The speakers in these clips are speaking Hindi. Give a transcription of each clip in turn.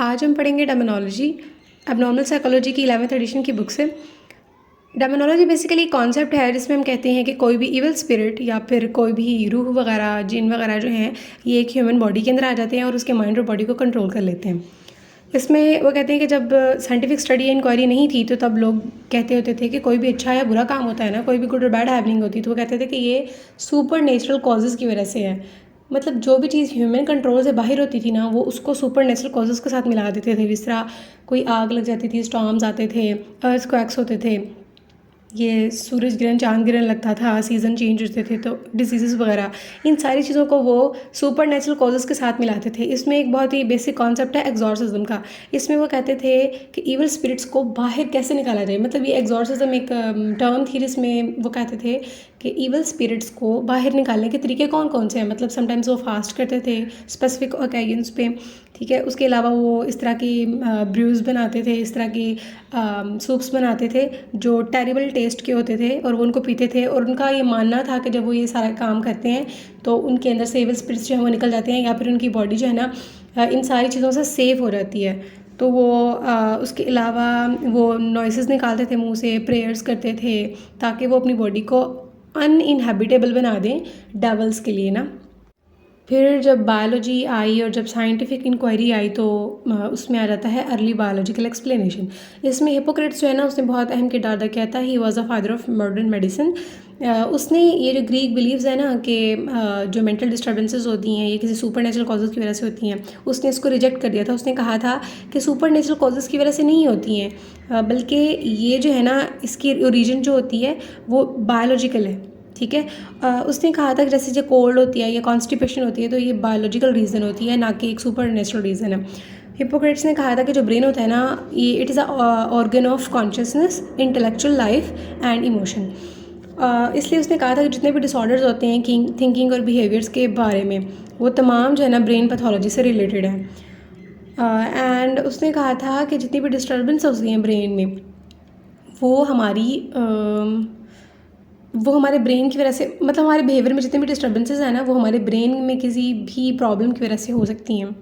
आज हम पढ़ेंगे डेमोनोलॉजी एबनॉर्मल साइकोलॉजी की 11th एडिशन की बुक से। डेमोनोलॉजी बेसिकली कॉन्सेप्ट है जिसमें हम कहते हैं कि कोई भी इवल स्पिरिट या फिर कोई भी रूह वगैरह जिन वगैरह जो हैं ये एक ह्यूमन बॉडी के अंदर आ जाते हैं और उसके माइंड और बॉडी को कंट्रोल कर लेते हैं। इसमें वो कहते हैं कि जब साइंटिफिक स्टडी या इंक्वायरी नहीं थी तो तब लोग कहते होते थे कि कोई भी अच्छा या बुरा काम होता है ना, कोई भी गुड और बैड हैपनिंग होती तो वो कहते थे कि ये सुपर नेचुरल कॉजेज़ की वजह से है। मतलब जो भी चीज़ ह्यूमन कंट्रोल से बाहर होती थी ना वो उसको सुपर नेचुरल कॉजेज़ के साथ मिला देते थे। जिस तरह कोई आग लग जाती थी, स्टॉर्म्स आते थे, अर्थक्वेक्स होते थे, ये सूरज ग्रहण चांद ग्रहण लगता था, सीज़न चेंज होते थे, तो डिसीज़ वगैरह, इन सारी चीज़ों को वो सुपर नेचुरल कॉजेज़ के साथ मिलाते थे। इसमें एक बहुत ही बेसिक कॉन्सेप्ट है एग्जॉर्सिज्म का। इसमें वो कहते थे कि इवल स्पिरिट्स को बाहर कैसे निकाला जाए। मतलब ये एग्जॉर्सिज्म एक टर्म थी जिसमें वो कहते थे कि इवल स्पिरिट्स को बाहर निकालने के तरीके कौन कौन से हैं। मतलब समटाइम्स वो फास्ट करते थे स्पेसिफिक ओकेजन्स पे, ठीक है। उसके अलावा वो इस तरह की ब्रूज बनाते थे, इस तरह की सूप्स बनाते थे जो टेरिबल टेस्ट के होते थे और वो उनको पीते थे। और उनका ये मानना था कि जब वो ये सारा काम करते हैं तो उनके अंदर से इवल स्पिरिट्स जो है वो निकल जाते हैं या फिर उनकी बॉडी जो है ना इन सारी चीज़ों से सेफ हो जाती है। तो वो उसके अलावा वो नॉइसेस निकालते थे मुंह से, प्रेयर्स करते थे ताकि वो अपनी बॉडी को अनइनहेबिटेबल बना दें डेवल्स के लिए ना। फिर जब बायोलॉजी आई और जब साइंटिफिक इंक्वायरी आई तो उसमें आ जाता है अर्ली बायोलॉजिकल एक्सप्लेनेशन। इसमें हिपोक्रेट्स जो है ना उसने बहुत अहम किरदार अदा किया था। He was a father of modern medicine. उसने ये जो ग्रीक बिलीव्स है ना कि जो मेंटल डिस्टर्बेंसेस होती हैं ये किसी सुपर नेचुरल कॉजेज़ की वजह से होती हैं, उसने इसको रिजेक्ट कर दिया था। उसने कहा था कि सुपर नेचुरल कॉजेज़ की वजह से नहीं होती हैं, बल्कि ये जो है ना इसकी ओरिजिन जो होती है वो बायोलॉजिकल है, ठीक है। उसने कहा था कि जैसे जो कोल्ड होती है या कॉन्स्टिपेशन होती है तो ये बायोलॉजिकल रीज़न होती है, ना कि एक सुपर नेचुरल रीज़न है। हिपोक्रेट्स ने कहा था कि जो ब्रेन होता है ना ये it is a organ of consciousness, intellectual life and emotion. इसलिए उसने कहा था कि जितने भी डिसऑर्डर्स होते हैं थिंकिंग और बिहेवियर्स के बारे में वो तमाम जो है ना ब्रेन पैथोलॉजी से रिलेटेड है। एंड उसने कहा था कि जितनी भी डिस्टर्बेंस होती हैं ब्रेन में वो हमारे ब्रेन की वजह से, मतलब हमारे बिहेवियर में जितने भी डिस्टर्बेंसेस हैं ना वो हमारे ब्रेन में किसी भी प्रॉब्लम की वजह से हो सकती हैं।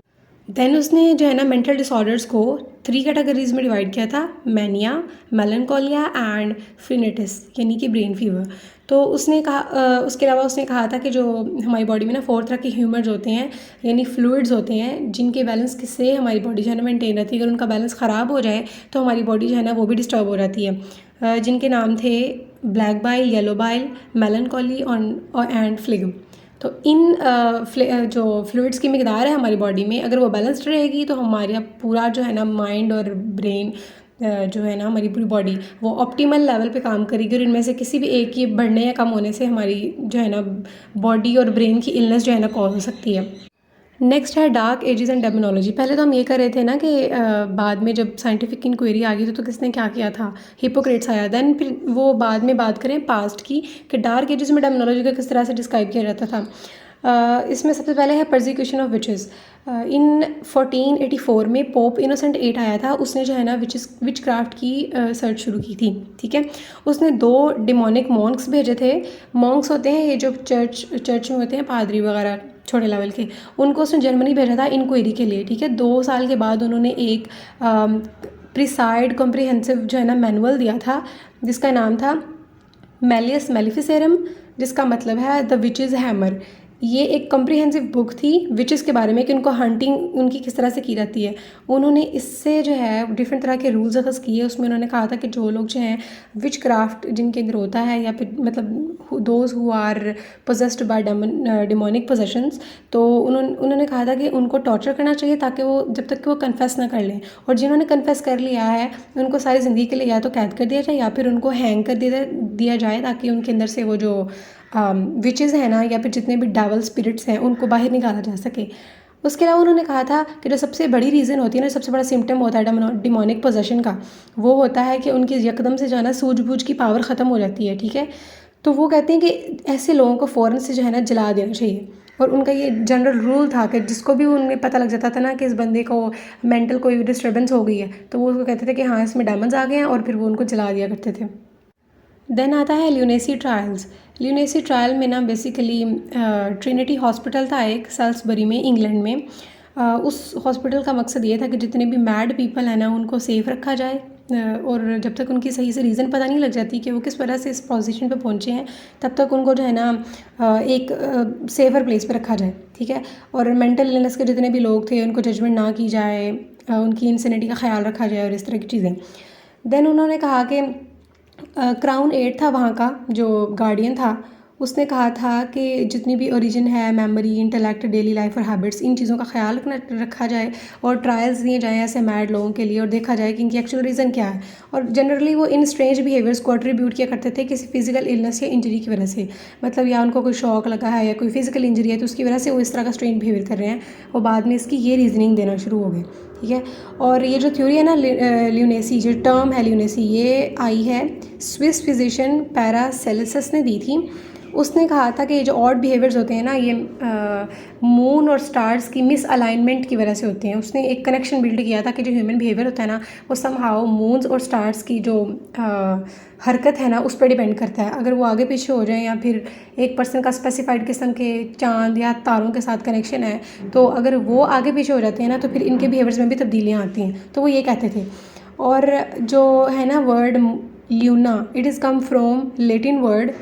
देन उसने जो है ना मेंटल डिसऑर्डर्स को 3 कैटेगरीज में डिवाइड किया था, मैनिया, मेलनकोलिया एंड फ्रीनेटिस, यानी कि ब्रेन फीवर। तो उसने कहा उसके अलावा उसने कहा था कि जो हमारी बॉडी में ना 4 तरह के ह्यूमर्स होते हैं यानी फ्लूइड्स होते हैं जिनके बैलेंस से हमारी बॉडी जो है ना मेंटेन रहती है। अगर उनका बैलेंस ख़राब हो जाए तो हमारी बॉडी जो है ना वो भी डिस्टर्ब हो जाती है, जिनके नाम थे ब्लैक बाइल, येलो बाइल, मेलनकोली और एंड फ्लेगम। तो इन जो फ्लूइड्स की मिकदार है हमारी बॉडी में अगर वो बैलेंस्ड रहेगी तो हमारा पूरा जो है ना माइंड और ब्रेन जो है ना हमारी पूरी बॉडी वो ऑप्टिमल लेवल पे काम करेगी और इनमें से किसी भी एक की बढ़ने या कम होने से हमारी जो है ना बॉडी और ब्रेन की इलनेस जो है ना कॉज हो सकती है। नेक्स्ट है डार्क एजेस एंड डेमोनोलॉजी। पहले तो हम ये कर रहे थे ना कि बाद में जब साइंटिफिक इंक्वायरी आ गई तो किसने क्या किया था, हिपोक्रेट्स आया। देन फिर वो बाद में बात करें पास्ट की कि डार्क एजेस में डेमोनोलॉजी को किस तरह से डिस्क्राइब किया जाता था। इसमें सबसे पहले है परसिक्यूशन ऑफ विचेस। इन 1484 में पोप इनोसेंट 8 आया था। उसने जो है ना विच क्राफ्ट की सर्च शुरू की थी, ठीक है। उसने 2 डिमोनिक मॉन्क्स भेजे थे। मॉन्क्स होते हैं ये जो चर्च में होते हैं, पादरी वगैरह छोटे लेवल के, उनको उसने जर्मनी भेजा था इंक्वायरी के लिए, ठीक है। 2 साल के बाद उन्होंने एक प्रिसाइड कॉम्प्रिहेंसिव जो है ना मैनुअल दिया था जिसका नाम था मैलियस मेलिफिसेरम, जिसका मतलब है द विचेस हैमर। ये एक कॉम्प्रिहेंसिव बुक थी विचेस के बारे में कि उनको हंटिंग उनकी किस तरह से की जाती है। उन्होंने इससे जो है डिफरेंट तरह के रूल्स अखज़ किए। उसमें उन्होंने कहा था कि जो लोग जो हैं विच क्राफ्ट जिनके अंदर होता है या फिर मतलब those who are possessed by demonic possessions, तो उन्होंने कहा था कि उनको टॉर्चर करना चाहिए ताकि वो जब तक कि वो कन्फेस ना कर लें। और जिन्होंने कन्फेस कर लिया है उनको सारी ज़िंदगी के लिए या तो कैद कर दिया जाए या फिर उनको हैंग कर दिया जाए ताकि उनके अंदर से वो जो विचेस हैं ना या फिर जितने भी डेवल स्पिरिट्स हैं उनको बाहर निकाला जा सके। उसके अलावा उन्होंने कहा था कि जो सबसे बड़ी रीज़न होती है ना, सबसे बड़ा सिम्टम होता है डिमोनिक पोजेशन का, वो होता है कि उनकी यकदम से जो है ना सूझबूझ की पावर ख़त्म हो जाती है, ठीक है। तो वो कहते हैं कि ऐसे लोगों को फ़ौरन से जो है ना जला देना चाहिए। और उनका ये जनरल रूल था कि जिसको भी उनमें पता लग जाता था ना कि इस बंदे को मेंटल कोई डिस्टर्बेंस हो गई है तो वो उसको कहते थे कि हाँ इसमें डायमंड्स आ गए हैं और फिर वो उनको जला दिया करते थे। देन आता है ल्यूनेसी ट्रायल्स। ल्यूनेसी ट्रायल में ना बेसिकली ट्रिनिटी हॉस्पिटल था एक सेल्सबरी में इंग्लैंड में। उस हॉस्पिटल का मकसद ये था कि जितने भी मैड पीपल हैं ना उनको सेफ़ रखा जाए, और जब तक उनकी सही से रीज़न पता नहीं लग जाती कि वो किस वजह से इस पोजीशन पे पहुँचे हैं, तब तक उनको जो है ना एक सेफ़र प्लेस पे रखा जाए, ठीक है। और मेंटल इलनेस के जितने भी लोग थे उनको जजमेंट ना की जाए, उनकी इंसेनिटी का ख्याल रखा जाए और इस तरह की चीज़ें। देन उन्होंने कहा कि क्राउन एड था वहाँ का जो गार्डियन था, उसने कहा था कि जितनी भी ओरिजिन है, मेमोरी, इंटेलेक्ट, डेली लाइफ और हैबिट्स, इन चीज़ों का ख्याल रखा जाए और ट्रायल्स दिए जाएँ ऐसे मैड लोगों के लिए और देखा जाए कि इनकी एक्चुअल रीज़न क्या है। और जनरली वो इन स्ट्रेंज बिहेवियर्स को अट्रीब्यूट किया करते थे किसी फिजिकल इलनेस या इंजरी की वजह से, मतलब या उनको कोई शॉक लगा है या कोई फिजिकल इंजरी है तो उसकी वजह से वो इस तरह का स्ट्रेंज बिहेवियर कर रहे हैं, और बाद में इसकी ये रीजनिंग देना शुरू हो गए, ठीक है। और ये जो थ्योरी है ना ल्यूनेसी, जो टर्म है ल्यूनेसी, ये आई है स्विस फिजिशियन पैरासेल्सस ने दी थी। उसने कहा था कि ये जो ऑड बिहेवियर्स होते हैं ना, ये मून और स्टार्स की मिस अलाइनमेंट की वजह से होते हैं। उसने एक कनेक्शन बिल्ड किया था कि जो ह्यूमन बिहेवियर होता है ना वो समहाउ मून्स और स्टार्स की जो हरकत है ना उस पर डिपेंड करता है। अगर वो आगे पीछे हो जाए या फिर एक पर्सन का स्पेसिफाइड किस्म के चांद या तारों के साथ कनेक्शन है, तो अगर वो आगे पीछे हो जाते हैं ना तो फिर इनके बिहेवियर्स में भी तब्दीलियाँ आती हैं। तो वो ये कहते थे। और जो है ना word lunar, it is come from Latin word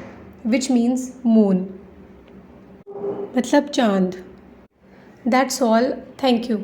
which means moon, मतलब चांद। That's all, thank you.